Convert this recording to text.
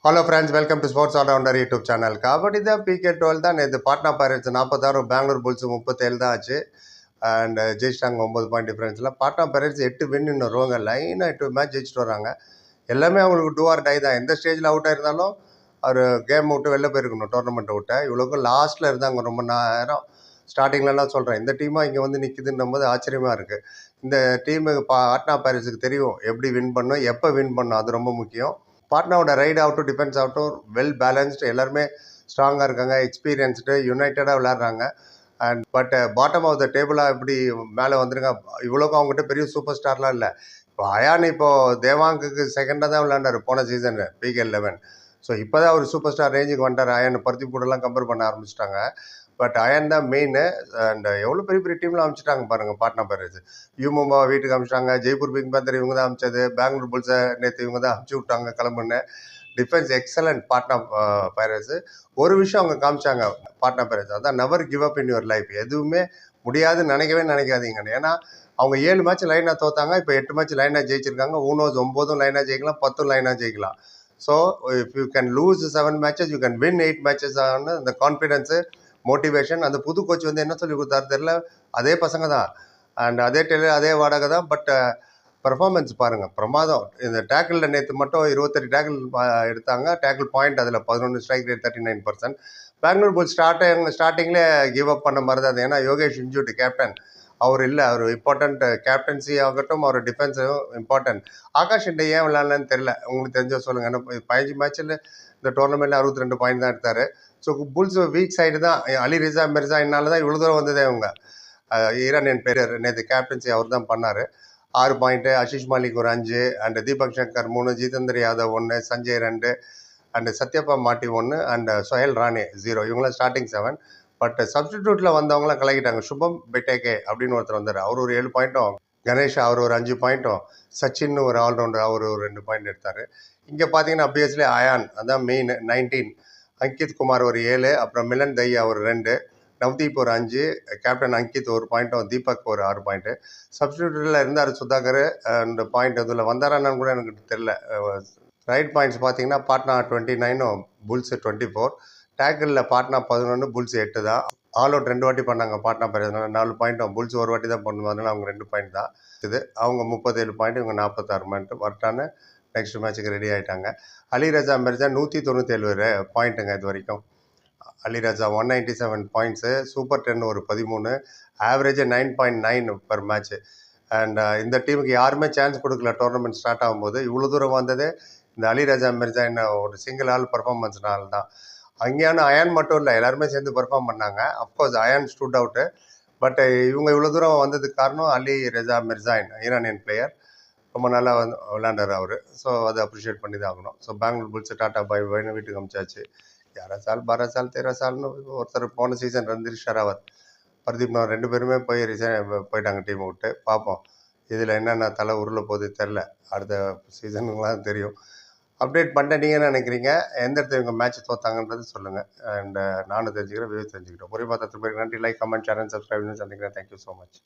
Hello friends, welcome to sports allrounder YouTube channel. Kabaddi தான் PK12 தான். நேற்று பாட்னா பைரேட்ஸ் 46, பெங்களூர் புல்ஸ் 37 தான் ஆச்சு. அண்ட் ஜெயிச்சிட்டாங்க 9 பாயிண்ட் டிஃபரன்ஸில். பாட்னா பைரேட்ஸ் 8 வின் இன்னும் ரோங்க லைனாக 8 மேட்ச் ஜெயிச்சுட்டு வராங்க. எல்லாமே அவங்களுக்கு டூ ஆர் டை தான். எந்த ஸ்டேஜில் அவுட் ஆயிருந்தாலும் அவர் கேம் விட்டு வெளில போயிருக்கணும், டோர்னமெண்ட்டை விட்டு. இவ்வளோக்கும் லாஸ்ட்டில் இருந்தாங்க ரொம்ப நேரம். ஸ்டார்டிங்லலாம் சொல்கிறேன், இந்த டீமாக இங்கே வந்து நிற்குதுன்னும் போது ஆச்சரியமாக இருக்குது. இந்த டீமுக்கு பாட்னா பைரேட்ஸுக்கு தெரியும் எப்படி வின் பண்ணணும், எப்போ வின் பண்ணணும், அது ரொம்ப முக்கியம். பாட்னாவோட ரைடு ஆகட்டும், டிஃபென்ஸ் ஆகட்டும், வெல் பேலன்ஸ்டு, எல்லாருமே ஸ்ட்ராங்காக இருக்காங்க, எக்ஸ்பீரியன்ஸ்டு, யுனைட்டடாக விளையாடுறாங்க. And but bottom of the டேபிளாக இப்படி மேலே வந்துருங்க. இவ்வளோக்கும் அவங்ககிட்ட பெரிய சூப்பர் ஸ்டார்லாம் இல்லை. இப்போ அயான் இப்போது தேவாங்குக்கு செகண்டாக தான் விளையாண்டார் போன சீசனு PK11. ஸோ இப்போ தான் ஒரு சூப்பர் ஸ்டார் ரேஞ்சுக்கு வந்துட்டார். அயன் பருத்தி கூடலாம் கம்பேர் பண்ண ஆரம்பிச்சிட்டாங்க. பட் அயன் தான் மெயின். அண்ட் எவ்வளோ பெரிய பெரிய டீம்லாம் அமைச்சிட்டாங்க பாருங்கள் பாட்னா பைரேட்ஸ். யூமும்பா வீட்டுக்கு அமைச்சிட்டாங்க, ஜெய்ப்பூர் பிங்க் பேந்தர் இவங்க தான் அமைச்சது, பெங்களூர் புல்ஸை நேற்று இவங்க தான் அமுச்சு விட்டாங்க கிளம்புன்னு. Defence excellent Patna pirates. ஒரு விஷயம் அவங்க காமிச்சாங்க பாட்னா பைரேட்ஸ், அதான் never give up in your life. எதுவுமே முடியாதுன்னு நினைக்காதீங்கன்னு. ஏன்னா அவங்க 7 மேட்ச் லைனாக தோத்தாங்க, இப்போ 8 மேட்ச் லைனாக ஜெயிச்சிருக்காங்க. ஊனோஸ் 9 லைனாக ஜெயிக்கலாம், 10 லைனாக ஜெயிக்கலாம். So if you can loose 7 matches, you can win 8 matches ஆன இந்த கான்ஃபிடென்ஸு, மோட்டிவேஷன். அந்த புது கோச் வந்து என்ன சொல்லி கொடுத்தாரு தெரியல, அதே பசங்க தான் அண்ட் அதே டெய்லர் அதே வாடகை தான். பட் பர்ஃபார்மன்ஸ் பாருங்கள், பிரமாதம். இந்த டேக்கிளில் நேற்று மட்டும் 28 டேக்கிள் எடுத்தாங்க. டேக்கிள் பாயிண்ட் அதில் 11, ஸ்ட்ரைக் ரேட் 39%. பெங்களூர் புல் ஸ்டார்டிங்லேயே கிவ் அப் பண்ண மாதிரி தான். ஏன்னா யோகேஷ் இன்ஜூட், கேப்டன் அவர் இல்லை. அவர் இம்பார்ட்டண்ட், கேப்டன்சி ஆகட்டும், அவர் டிஃபென்ஸும் இம்பார்ட்டன்ட். ஆகாஷ் இண்டை ஏன் விளையாடலன்னு தெரில, உங்களுக்கு தெரிஞ்ச சொல்லுங்கள். ஏன்னா 15 மேட்ச்சில் இந்த டோர்னமெண்ட்டில் 62 பாயிண்ட் தான் எடுத்தார். ஸோ புல்ஸ் வீக் சைடு தான். அலி ரிசா மிர்சா என்னால் தான் இவ்வளோ தூரம் வந்ததே. அவங்க ஈரானியன் பேர் நேற்று கேப்டன்சி அவர் தான் பண்ணார். 6 பாயிண்ட்டு, ஆஷிஷ் மாலிக் ஒரு 5, அண்ட் தீபக் சங்கர் 3, ஜிதேந்தர் யாதவ் 1, சஞ்சய் 2, அண்ட் சத்யப்பா மாட்டி 1, அண்ட் சோஹேல் ராணே 0. இவங்களாம் ஸ்டார்டிங் 7. பட் சப்ஸ்டிடியூட்டில் வந்தவங்களாம் கலக்கிட்டாங்க. சுபம் பெட்டேகே அப்படின்னு ஒருத்தர் வந்தார், அவர் ஒரு 7 பாயிண்ட்டும், கணேஷ் அவர் ஒரு 5 பாயிண்ட்டும், சச்சின் ஒரு ஆல்ரவுண்டர் அவர் ஒரு 2 பாயிண்ட் எடுத்தார். இங்கே பார்த்தீங்கன்னா அபியஸ்லி அயான் அதான் மெயின் 19, அங்கித் குமார் ஒரு 7, அப்புறம் மிலன் தையா ஒரு 2, நவ்தீப் ஒரு 5, கேப்டன் அங்கித் ஒரு பாயிண்ட்டும், தீபக் ஒரு 6 பாயிண்ட்டு. சப்ஸ்டியூட்டில் இருந்தார் சுதாகர். அண்ட் பாயிண்ட் இதில் வந்தாரான்னு கூட எனக்கு தெரில. ரைட் பாயிண்ட்ஸ் பார்த்தீங்கன்னா பாட்னா 29, புல்ஸ் 24. டேக்கிளில் பாட்னா 11, புல்ஸ் 8 தான். ஆல் அவுட் 2 வாட்டி பண்ணாங்க பாட்னா பைரேட்ஸ், 4 பாயிண்ட்டும். புல்ஸ் ஒரு வாட்டி தான் பண்ணுவாங்க, அவங்க 2 பாயிண்ட் தான். இது அவங்க 37 பாயிண்ட், இவங்க 46 பாயிண்ட். வரட்டான நெக்ஸ்ட் மேட்ச்சுக்கு ரெடி ஆகிட்டாங்க. அலி ரஜா மிர்சா 197 பாயிண்ட்டுங்க இது வரைக்கும். அலி ரஜா 197 பாயிண்ட்ஸு, சூப்பர் 10 ஒரு 13, ஆவரேஜ் 9.9 பர் மேட்ச்சு. அண்ட் இந்த டீமுக்கு யாருமே சான்ஸ் கொடுக்கல டோர்னமெண்ட் ஸ்டார்ட் ஆகும்போது. இவ்வளோ தூரம் வந்தது இந்த அலி ரஜா மிர்சா என்ன ஒரு சிங்கிள் ஆள் பர்ஃபார்மன்ஸ்னால தான். அங்கேயான அயான் மட்டும் இல்லை, எல்லாருமே சேர்ந்து பர்ஃபார்ம் பண்ணாங்க. Of course Ayan stood out. But இவங்க இவ்வளோ தூரம் வந்ததுக்கு காரணம் அலி ரஜா மிர்சாயின், ஈரானியன் பிளேயர். ரொம்ப நல்லா வந்து விளையாண்டார் அவர். ஸோ அதை அப்ரிஷியேட் பண்ணி தான் ஆகணும். ஸோ பெங்களூர் புல்ஸ் டாட்டா பாய் பாய்னு வீட்டுக்கு அமிச்சாச்சு. 11 சால் 12 சால் 13 சால்னு ஒருத்தர் போன சீசன் ரந்தீர் ஷெராவத், பர்தீப் நான் 2 பேருமே போய் போயிட்டாங்க டீமை விட்டு. பார்ப்போம் இதில் என்னென்ன தலை உருள போகுது தெரில. அடுத்த சீசனுக்குலாம் தெரியும். அப்டேட் பண்ணிட்டேன். நீங்கள் என்ன நினைக்கிறீங்க? எந்த இடத்துல இவங்க மேட்ச் தோத்தாங்கன்றது சொல்லுங்கள். அண்ட் நானும் தெரிஞ்சுக்கிறேன், வியூ தெரிஞ்சுக்கிட்டோம். ஒரே பார்த்தா பேருக்கு நன்றி. லைக், கமெண்ட், சேனல், சப்ஸ்கிரைப்னு சந்திக்கிறேன். Thank you so much.